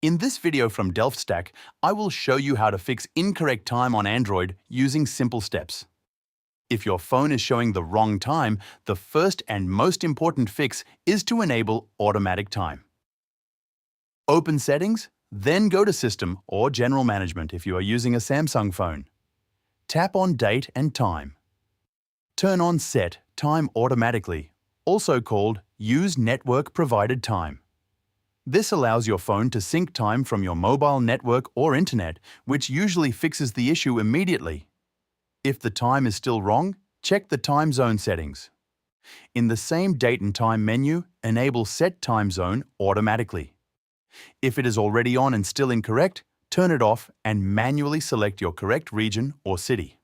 In this video from Stack, I will show you how to fix incorrect time on Android using simple steps. If your phone is showing the wrong time, the first and most important fix is to enable automatic time. Open Settings, then go to System or General Management if you are using a Samsung phone. Tap on Date and Time. Turn on Set Time Automatically, also called Use Network Provided Time. This allows your phone to sync time from your mobile network or internet, which usually fixes the issue immediately. If the time is still wrong, check the time zone settings. In the same Date and Time menu, enable Set Time Zone automatically. If it is already on and still incorrect, turn it off and manually select your correct region or city.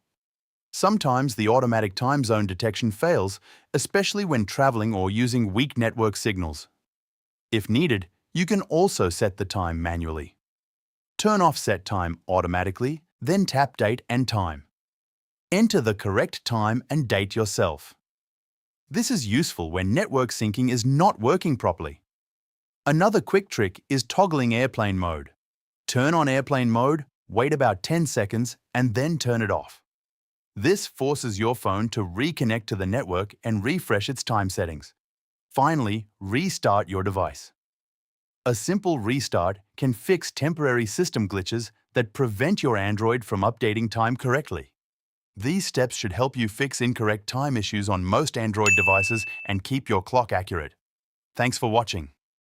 Sometimes the automatic time zone detection fails, especially when traveling or using weak network signals. If needed, you can also set the time manually. Turn off Set Time automatically, then tap Date and Time. Enter the correct time and date yourself. This is useful when network syncing is not working properly. Another quick trick is toggling airplane mode. Turn on airplane mode, wait about 10 seconds, and then turn it off. This forces your phone to reconnect to the network and refresh its time settings. Finally, restart your device. A simple restart can fix temporary system glitches that prevent your Android from updating time correctly. These steps should help you fix incorrect time issues on most Android devices and keep your clock accurate. Thanks for watching.